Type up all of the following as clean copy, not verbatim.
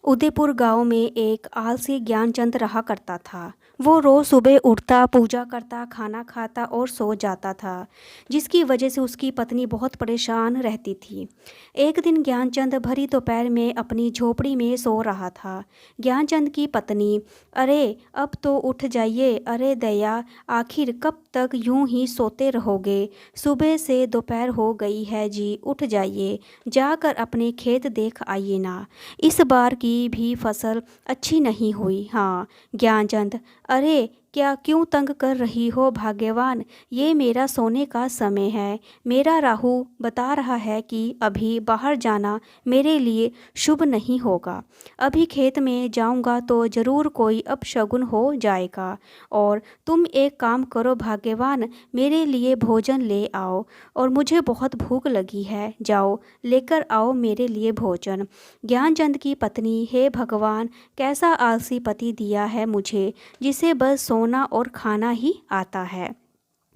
उदयपुर गांव में एक आलसी ज्ञानचंद रहा करता था। वो रोज सुबह उठता, पूजा करता, खाना खाता और सो जाता था, जिसकी वजह से उसकी पत्नी बहुत परेशान रहती थी। एक दिन ज्ञानचंद भरी दोपहर में अपनी झोपड़ी में सो रहा था। ज्ञानचंद की पत्नी, अरे अब तो उठ जाइए, अरे दया, आखिर कब तक यूं ही सोते रहोगे? सुबह से दोपहर हो गई है जी, उठ जाइए, जाकर अपने खेत देख आइए ना। इस बार की भी फसल अच्छी नहीं हुई। हाँ ज्ञानचंद, अरे क्या क्यों तंग कर रही हो भाग्यवान? ये मेरा सोने का समय है। मेरा राहु बता रहा है कि अभी बाहर जाना मेरे लिए शुभ नहीं होगा। अभी खेत में जाऊंगा तो ज़रूर कोई अपशगुन हो जाएगा। और तुम एक काम करो भाग्यवान, मेरे लिए भोजन ले आओ, और मुझे बहुत भूख लगी है, जाओ लेकर आओ मेरे लिए भोजन। ज्ञानचंद की पत्नी, हे भगवान, कैसा आलसी पति दिया है मुझे, जिसे बस सोना और खाना ही आता है।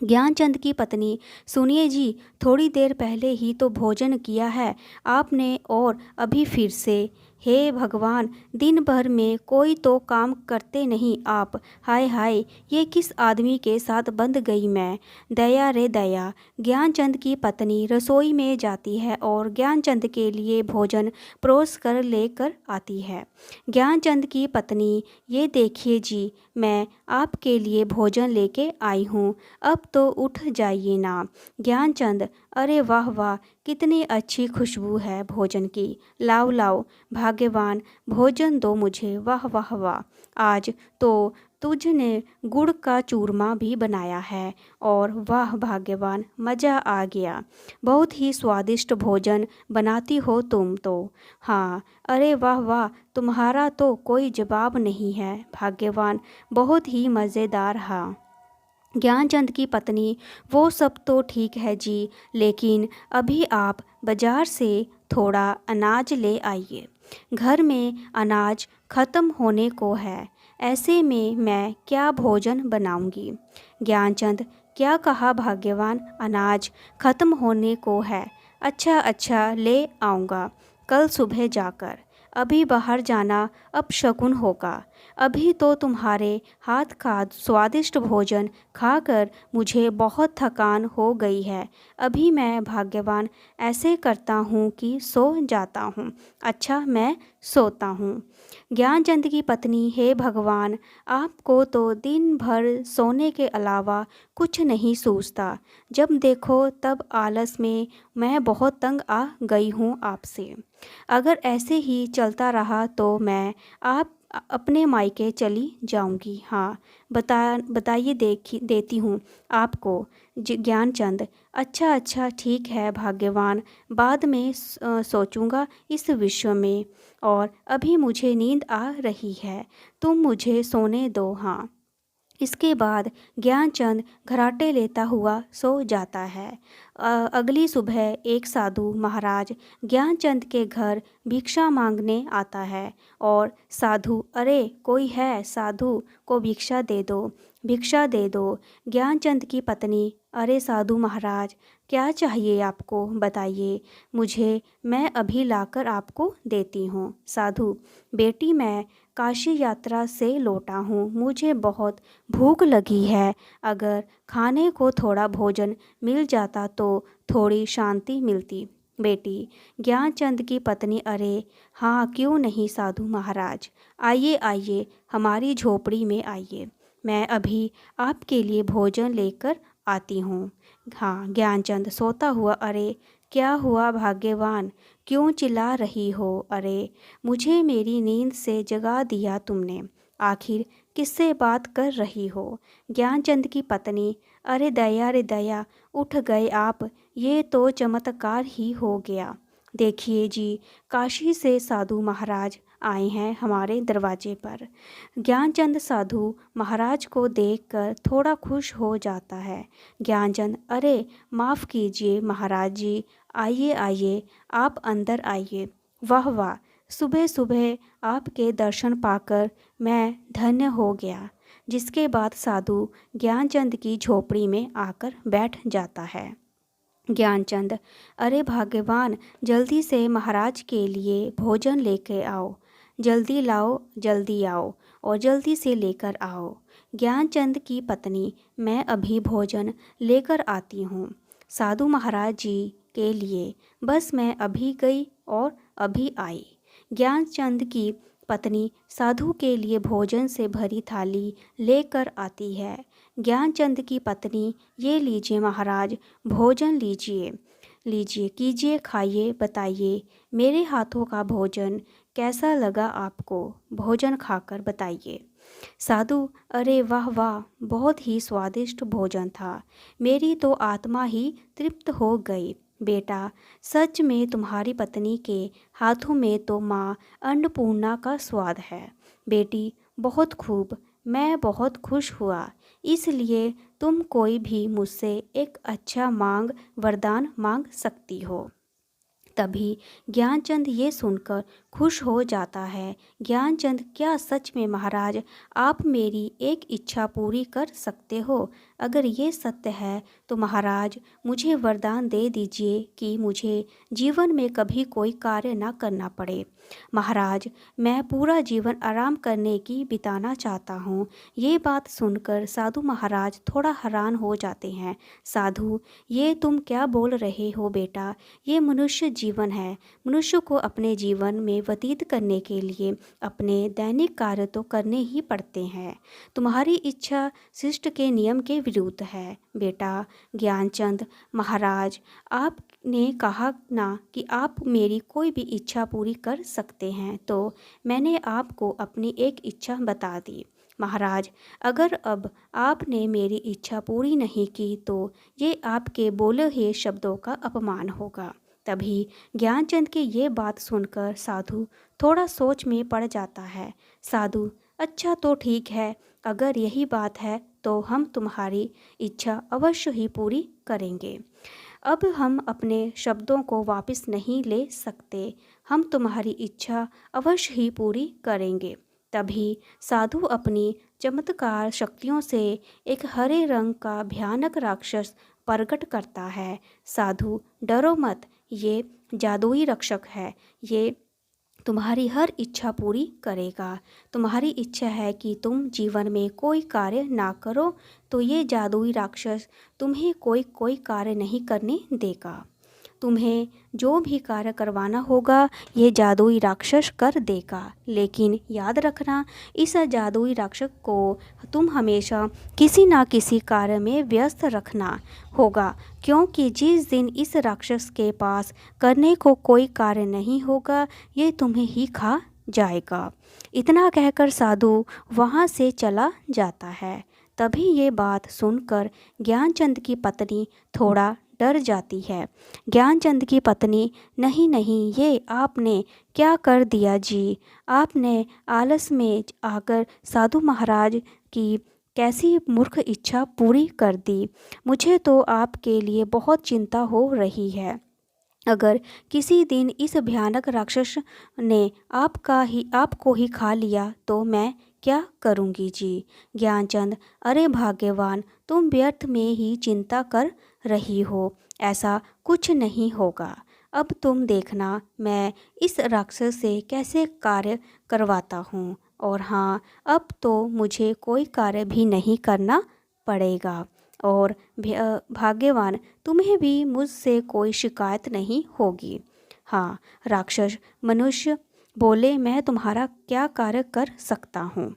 ज्ञानचंद की पत्नी, सुनिए जी, थोड़ी देर पहले ही तो भोजन किया है आपने और अभी फिर से। हे भगवान, दिन भर में कोई तो काम करते नहीं आप। हाय हाय, ये किस आदमी के साथ बंध गई मैं? दया रे दया। ज्ञानचंद की पत्नी रसोई में जाती है और ज्ञानचंद के लिए भोजन परोस कर लेकर आती है। ज्ञानचंद की पत्नी, ये देखिए जी, मैं आपके लिए भोजन लेके आई हूँ, अब तो उठ जाइए ना। ज्ञानचंद, अरे वाह वाह, कितनी अच्छी खुशबू है भोजन की, लाओ लाओ भाग्यवान, भोजन दो मुझे। वाह वाह वाह, आज तो तुझने गुड़ का चूरमा भी बनाया है, और वाह भाग्यवान, मज़ा आ गया। बहुत ही स्वादिष्ट भोजन बनाती हो तुम तो। हाँ, अरे वाह वाह, तुम्हारा तो कोई जवाब नहीं है भाग्यवान, बहुत ही मज़ेदार। हाँ ज्ञानचंद की पत्नी, वो सब तो ठीक है जी, लेकिन अभी आप बाजार से थोड़ा अनाज ले आइए। घर में अनाज ख़त्म होने को है, ऐसे में मैं क्या भोजन बनाऊंगी? ज्ञानचंद, क्या कहा भाग्यवान? अनाज ख़त्म होने को है? अच्छा अच्छा, ले आऊँगा कल सुबह जाकर। अभी बाहर जाना अपशकुन होगा। अभी तो तुम्हारे हाथ का स्वादिष्ट भोजन खाकर मुझे बहुत थकान हो गई है। अभी मैं भाग्यवान ऐसे करता हूँ कि सो जाता हूँ। अच्छा, मैं सोता हूँ। ज्ञानचंद की पत्नी, हे भगवान, आपको तो दिन भर सोने के अलावा कुछ नहीं सूझता। जब देखो तब आलस में मैं बहुत तंग आ गई हूँ आपसे। अगर ऐसे ही चलता रहा तो मैं आप अपने मायके चली जाऊंगी। हाँ बताइए, देती हूँ आपको। ज्ञानचंद, अच्छा अच्छा ठीक है भाग्यवान, बाद में सोचूंगा इस विषय में, और अभी मुझे नींद आ रही है, तुम मुझे सोने दो। हाँ। इसके बाद ज्ञानचंद घराटे लेता हुआ सो जाता है। अगली सुबह एक साधु महाराज ज्ञानचंद के घर भिक्षा मांगने आता है। और साधु, अरे कोई है, साधु को भिक्षा दे दो, भिक्षा दे दो। ज्ञानचंद की पत्नी, अरे साधु महाराज, क्या चाहिए आपको, बताइए मुझे, मैं अभी लाकर आपको देती हूँ। साधु, बेटी, मैं काशी यात्रा से लौटा हूँ, मुझे बहुत भूख लगी है, अगर खाने को थोड़ा भोजन मिल जाता तो थोड़ी शांति मिलती बेटी। ज्ञानचंद की पत्नी, अरे हाँ, क्यों नहीं साधु महाराज, आइए आइए, हमारी झोपड़ी में आइए, मैं अभी आपके लिए भोजन लेकर आती हूँ। हाँ ज्ञानचंद सोता हुआ, अरे क्या हुआ भाग्यवान, क्यों चिल्ला रही हो? अरे मुझे मेरी नींद से जगा दिया तुमने, आखिर किससे बात कर रही हो? ज्ञानचंद की पत्नी, अरे दया रे दया, उठ गए आप, ये तो चमत्कार ही हो गया। देखिए जी, काशी से साधु महाराज आए हैं हमारे दरवाजे पर। ज्ञानचंद साधु महाराज को देखकर थोड़ा खुश हो जाता है। ज्ञानचंद, अरे माफ़ कीजिए महाराज जी, आइए आइए, आप अंदर आइए। वाह वाह, सुबह सुबह आपके दर्शन पाकर मैं धन्य हो गया। जिसके बाद साधु ज्ञानचंद की झोपड़ी में आकर बैठ जाता है। ज्ञानचंद, अरे भाग्यवान, जल्दी से महाराज के लिए भोजन लेके आओ। जल्दी लाओ, जल्दी आओ और जल्दी से लेकर आओ। ज्ञानचंद की पत्नी, मैं अभी भोजन लेकर आती हूँ साधु महाराज जी के लिए, बस मैं अभी गई और अभी आई। ज्ञानचंद की पत्नी साधु के लिए भोजन से भरी थाली लेकर आती है। ज्ञानचंद की पत्नी, ये लीजिए महाराज, भोजन लीजिए, लीजिए, कीजिए, खाइए, बताइए मेरे हाथों का भोजन कैसा लगा आपको, भोजन खाकर बताइए। साधु, अरे वाह वाह, बहुत ही स्वादिष्ट भोजन था, मेरी तो आत्मा ही तृप्त हो गई। बेटा, सच में तुम्हारी पत्नी के हाथों में तो माँ अन्नपूर्णा का स्वाद है। बेटी, बहुत खूब, मैं बहुत खुश हुआ। इसलिए तुम कोई भी मुझसे एक अच्छा वरदान मांग सकती हो। तभी ज्ञानचंद ये सुनकर खुश हो जाता है। ज्ञानचंद, क्या सच में महाराज आप मेरी एक इच्छा पूरी कर सकते हो? अगर ये सत्य है तो महाराज मुझे वरदान दे दीजिए कि मुझे जीवन में कभी कोई कार्य ना करना पड़े। महाराज, मैं पूरा जीवन आराम करने की बिताना चाहता हूँ। ये बात सुनकर साधु महाराज थोड़ा हैरान हो जाते हैं। साधु, ये तुम क्या बोल रहे हो बेटा? ये मनुष्य जीवन है। मनुष्य को अपने जीवन में व्यतीत करने के लिए अपने दैनिक कार्य तो करने ही पड़ते हैं। तुम्हारी इच्छा शिष्ट के नियम के विरुद्ध है बेटा। ज्ञानचंद, महाराज आपने कहा ना कि आप मेरी कोई भी इच्छा पूरी कर सकते हैं, तो मैंने आपको अपनी एक इच्छा बता दी। महाराज, अगर अब आपने मेरी इच्छा पूरी नहीं की तो ये आपके बोले हुए शब्दों का अपमान होगा। तभी ज्ञानचंद की ये बात सुनकर साधु थोड़ा सोच में पड़ जाता है। साधु, अच्छा तो ठीक है, अगर यही बात है तो हम तुम्हारी इच्छा अवश्य ही पूरी करेंगे। अब हम अपने शब्दों को वापस नहीं ले सकते, हम तुम्हारी इच्छा अवश्य ही पूरी करेंगे। तभी साधु अपनी चमत्कार शक्तियों से एक हरे रंग का भयानक राक्षस प्रकट करता है। साधु, डरो मत, ये जादुई रक्षक है, ये तुम्हारी हर इच्छा पूरी करेगा। तुम्हारी इच्छा है कि तुम जीवन में कोई कार्य ना करो, तो ये जादुई राक्षस तुम्हें कोई कार्य नहीं करने देगा। तुम्हें जो भी कार्य करवाना होगा ये जादुई राक्षस कर देगा। लेकिन याद रखना, इस जादुई राक्षस को तुम हमेशा किसी ना किसी कार्य में व्यस्त रखना होगा, क्योंकि जिस दिन इस राक्षस के पास करने को कोई कार्य नहीं होगा ये तुम्हें ही खा जाएगा। इतना कहकर साधु वहाँ से चला जाता है। तभी ये बात सुनकर ज्ञानचंद की पत्नी थोड़ा डर जाती है। ज्ञानचंद की पत्नी, नहीं नहीं, ये आपने क्या कर दिया जी? आपने आलस में आकर साधु महाराज की कैसी मूर्ख इच्छा पूरी कर दी। मुझे तो आपके लिए बहुत चिंता हो रही है। अगर किसी दिन इस भयानक राक्षस ने आपको ही खा लिया तो मैं क्या करूँगी जी? ज्ञानचंद, अरे भाग्यवान, तुम व्यर्थ में ही चिंता कर रही हो, ऐसा कुछ नहीं होगा। अब तुम देखना मैं इस राक्षस से कैसे कार्य करवाता हूँ। और हाँ, अब तो मुझे कोई कार्य भी नहीं करना पड़ेगा और भाग्यवान, तुम्हें भी मुझसे कोई शिकायत नहीं होगी। हाँ, राक्षस मनुष्य बोले, मैं तुम्हारा क्या कार्य कर सकता हूँ?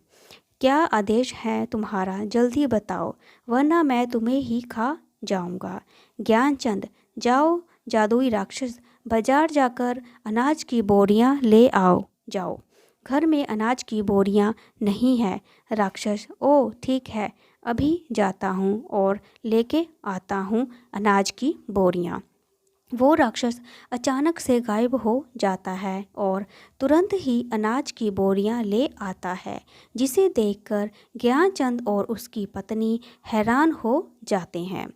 क्या आदेश है तुम्हारा? जल्दी बताओ, वरना मैं तुम्हें ही खा जाऊँगा। ज्ञानचंद, जाओ जादुई राक्षस, बाजार जाकर अनाज की बोरियां ले आओ। जाओ, घर में अनाज की बोरियां नहीं है। राक्षस, ओ ठीक है, अभी जाता हूँ और लेके आता हूँ अनाज की बोरियां। वो राक्षस अचानक से गायब हो जाता है और तुरंत ही अनाज की बोरियां ले आता है, जिसे देखकर ज्ञानचंद और उसकी पत्नी हैरान हो जाते हैं।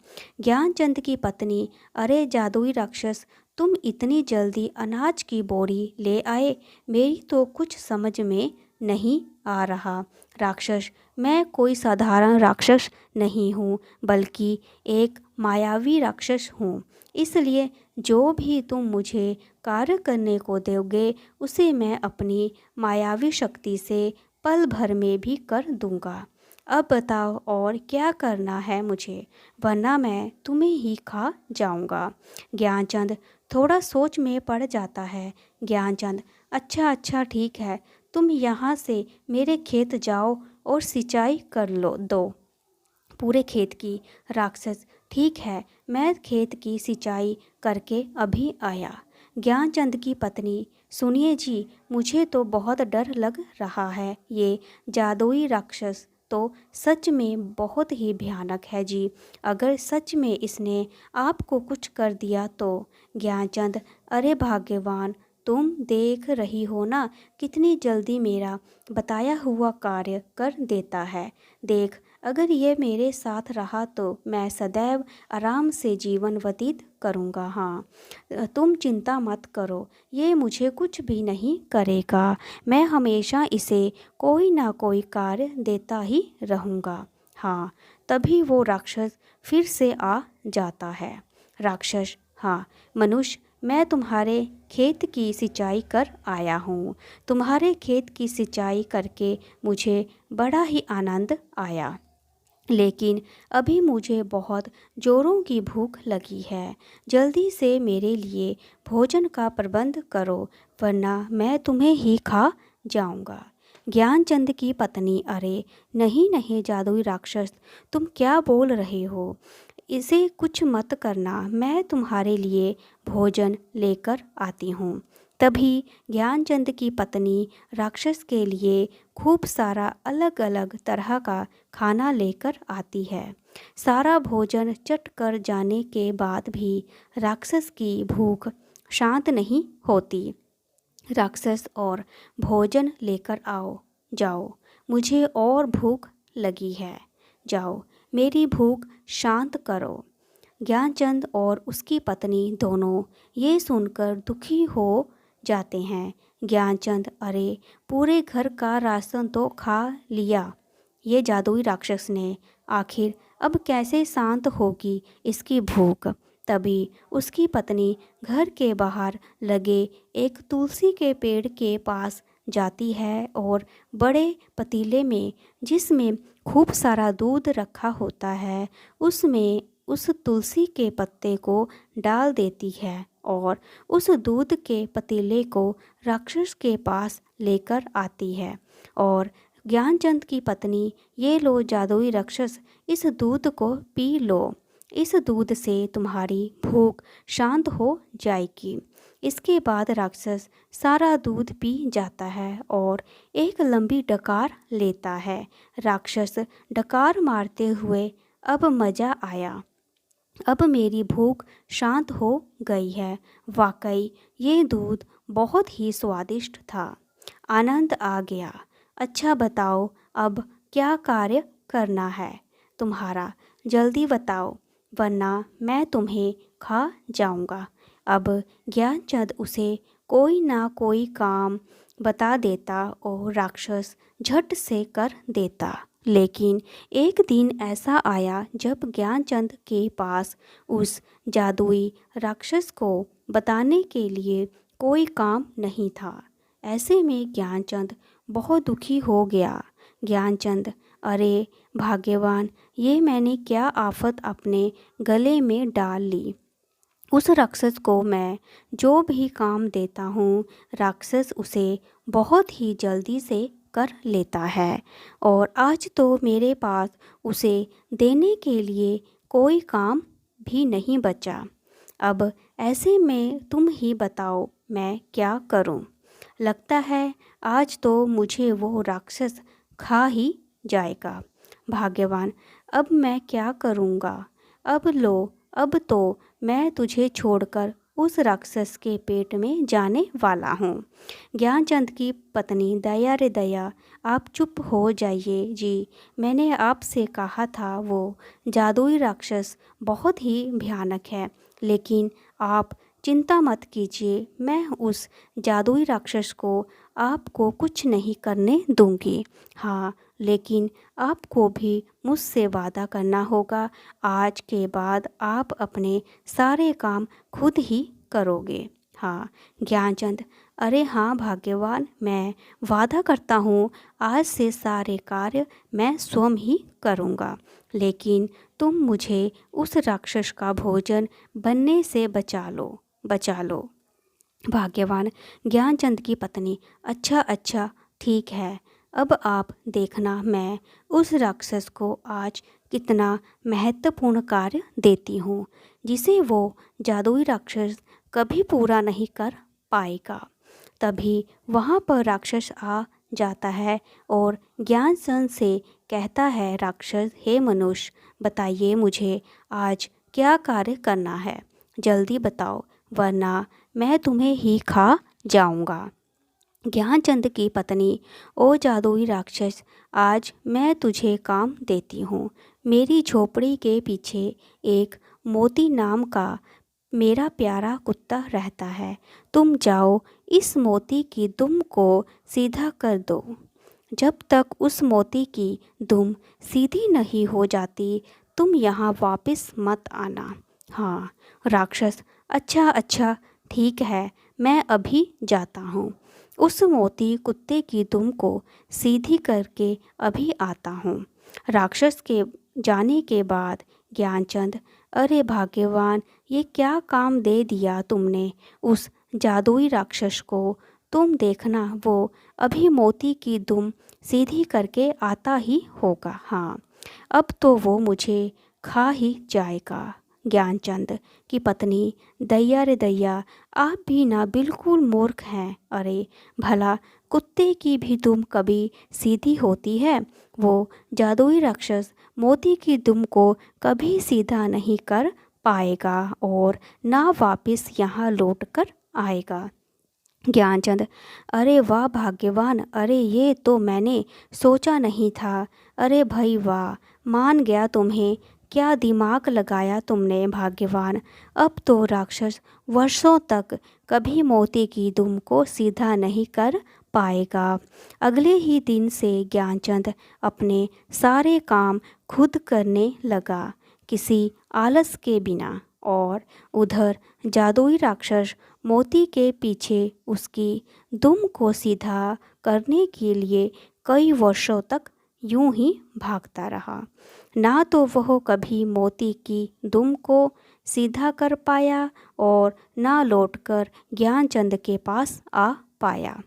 ज्ञानचंद की पत्नी, अरे जादुई राक्षस, तुम इतनी जल्दी अनाज की बोरी ले आए, मेरी तो कुछ समझ में नहीं आ रहा। राक्षस, मैं कोई साधारण राक्षस नहीं हूँ, बल्कि एक मायावी राक्षस हूँ। इसलिए जो भी तुम मुझे कार्य करने को दोगे, उसे मैं अपनी मायावी शक्ति से पल भर में भी कर दूँगा। अब बताओ और क्या करना है मुझे, वरना मैं तुम्हें ही खा जाऊँगा। ज्ञानचंद थोड़ा सोच में पड़ जाता है। ज्ञानचंद, अच्छा अच्छा ठीक है, तुम यहाँ से मेरे खेत जाओ और सिंचाई कर लो दो पूरे खेत की। राक्षस, ठीक है, मैं खेत की सिंचाई करके अभी आया। ज्ञानचंद की पत्नी, सुनिए जी, मुझे तो बहुत डर लग रहा है। ये जादुई राक्षस तो सच में बहुत ही भयानक है जी। अगर सच में इसने आपको कुछ कर दिया तो। ज्ञानचंद, अरे भाग्यवान, तुम देख रही हो ना कितनी जल्दी मेरा बताया हुआ कार्य कर देता है। देख, अगर ये मेरे साथ रहा तो मैं सदैव आराम से जीवन व्यतीत करूँगा। हाँ, तुम चिंता मत करो, ये मुझे कुछ भी नहीं करेगा। मैं हमेशा इसे कोई ना कोई कार्य देता ही रहूँगा। हाँ, तभी वो राक्षस फिर से आ जाता है। राक्षस, हाँ मनुष्य, मैं तुम्हारे खेत की सिंचाई कर आया हूँ। तुम्हारे खेत की सिंचाई करके मुझे बड़ा ही आनंद आया, लेकिन अभी मुझे बहुत ज़ोरों की भूख लगी है। जल्दी से मेरे लिए भोजन का प्रबंध करो, वरना मैं तुम्हें ही खा जाऊंगा। ज्ञानचंद की पत्नी, अरे नहीं नहीं जादुई राक्षस, तुम क्या बोल रहे हो? इसे कुछ मत करना, मैं तुम्हारे लिए भोजन लेकर आती हूँ। तभी ज्ञानचंद की पत्नी राक्षस के लिए खूब सारा अलग अलग तरह का खाना लेकर आती है। सारा भोजन चट कर जाने के बाद भी राक्षस की भूख शांत नहीं होती। राक्षस, और भोजन लेकर आओ, जाओ, मुझे और भूख लगी है, जाओ मेरी भूख शांत करो। ज्ञानचंद और उसकी पत्नी दोनों ये सुनकर दुखी हो जाते हैं। ज्ञानचंद, अरे पूरे घर का राशन तो खा लिया ये जादुई राक्षस ने, आखिर अब कैसे शांत होगी इसकी भूख। तभी उसकी पत्नी घर के बाहर लगे एक तुलसी के पेड़ के पास जाती है और बड़े पतीले में, जिसमें खूब सारा दूध रखा होता है, उसमें उस तुलसी के पत्ते को डाल देती है और उस दूध के पतीले को राक्षस के पास लेकर आती है। और ज्ञानचंद की पत्नी, ये लो जादुई राक्षस, इस दूध को पी लो, इस दूध से तुम्हारी भूख शांत हो जाएगी। इसके बाद राक्षस सारा दूध पी जाता है और एक लंबी डकार लेता है। राक्षस डकार मारते हुए, अब मज़ा आया, अब मेरी भूख शांत हो गई है। वाकई ये दूध बहुत ही स्वादिष्ट था, आनंद आ गया। अच्छा बताओ, अब क्या कार्य करना है तुम्हारा, जल्दी बताओ, वरना मैं तुम्हें खा जाऊंगा। अब ज्ञानचंद उसे कोई ना कोई काम बता देता और राक्षस झट से कर देता। लेकिन एक दिन ऐसा आया जब ज्ञानचंद के पास उस जादुई राक्षस को बताने के लिए कोई काम नहीं था। ऐसे में ज्ञानचंद बहुत दुखी हो गया। ज्ञानचंद, अरे भाग्यवान, ये मैंने क्या आफत अपने गले में डाल ली। उस राक्षस को मैं जो भी काम देता हूँ, राक्षस उसे बहुत ही जल्दी से कर लेता है, और आज तो मेरे पास उसे देने के लिए कोई काम भी नहीं बचा। अब ऐसे में तुम ही बताओ मैं क्या करूं? लगता है आज तो मुझे वो राक्षस खा ही जाएगा। भाग्यवान, अब मैं क्या करूँगा? अब लो, अब तो मैं तुझे छोड़कर उस राक्षस के पेट में जाने वाला हूँ। ज्ञानचंद की पत्नी, दया रे दया, आप चुप हो जाइए जी, मैंने आपसे कहा था वो जादुई राक्षस बहुत ही भयानक है, लेकिन आप चिंता मत कीजिए, मैं उस जादुई राक्षस को आपको कुछ नहीं करने दूंगी। हाँ, लेकिन आपको भी मुझसे वादा करना होगा, आज के बाद आप अपने सारे काम खुद ही करोगे। हाँ, ज्ञानचंद, अरे हाँ भाग्यवान, मैं वादा करता हूँ आज से सारे कार्य मैं स्वयं ही करूँगा, लेकिन तुम मुझे उस राक्षस का भोजन बनने से बचा लो। भाग्यवान ज्ञानचंद की पत्नी, अच्छा अच्छा ठीक है, अब आप देखना मैं उस राक्षस को आज कितना महत्वपूर्ण कार्य देती हूँ जिसे वो जादुई राक्षस कभी पूरा नहीं कर पाएगा। तभी वहाँ पर राक्षस आ जाता है और ज्ञानचंद से कहता है, राक्षस, हे मनुष्य, बताइए मुझे आज क्या कार्य करना है, जल्दी बताओ वरना मैं तुम्हें ही खा जाऊंगा। ज्ञानचंद की पत्नी, ओ जादुई राक्षस, आज मैं तुझे काम देती हूँ। मेरी झोपड़ी के पीछे एक मोती नाम का मेरा प्यारा कुत्ता रहता है, तुम जाओ इस मोती की दुम को सीधा कर दो। जब तक उस मोती की दुम सीधी नहीं हो जाती तुम यहाँ वापस मत आना। हाँ, राक्षस, अच्छा अच्छा ठीक है, मैं अभी जाता हूँ, उस मोती कुत्ते की दुम को सीधी करके अभी आता हूँ। राक्षस के जाने के बाद ज्ञानचंद, अरे भाग्यवान, ये क्या काम दे दिया तुमने उस जादुई राक्षस को, तुम देखना वो अभी मोती की दुम सीधी करके आता ही होगा। हाँ, अब तो वो मुझे खा ही जाएगा। ज्ञानचंद की पत्नी, दैया रे दैया, आप भी ना बिल्कुल मूर्ख हैं। अरे भला कुत्ते की भी दुम कभी सीधी होती है? वो जादुई राक्षस मोती की दुम को कभी सीधा नहीं कर पाएगा और ना वापस यहाँ लौट कर आएगा। ज्ञानचंद, अरे वाह भाग्यवान, अरे ये तो मैंने सोचा नहीं था। अरे भाई वाह, मान गया तुम्हें, क्या दिमाग लगाया तुमने भाग्यवान। अब तो राक्षस वर्षों तक कभी मोती की दुम को सीधा नहीं कर पाएगा। अगले ही दिन से ज्ञानचंद अपने सारे काम खुद करने लगा, किसी आलस के बिना। और उधर जादुई राक्षस मोती के पीछे उसकी दुम को सीधा करने के लिए कई वर्षों तक यूं ही भागता रहा। ना तो वह कभी मोती की दुम को सीधा कर पाया और ना लौटकर ज्ञानचंद के पास आ पाया।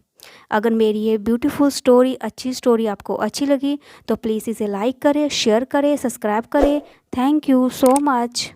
अगर मेरी ये ब्यूटीफुल स्टोरी, अच्छी स्टोरी आपको अच्छी लगी तो प्लीज़ इसे लाइक करें, शेयर करें, सब्सक्राइब करें। Thank you so much.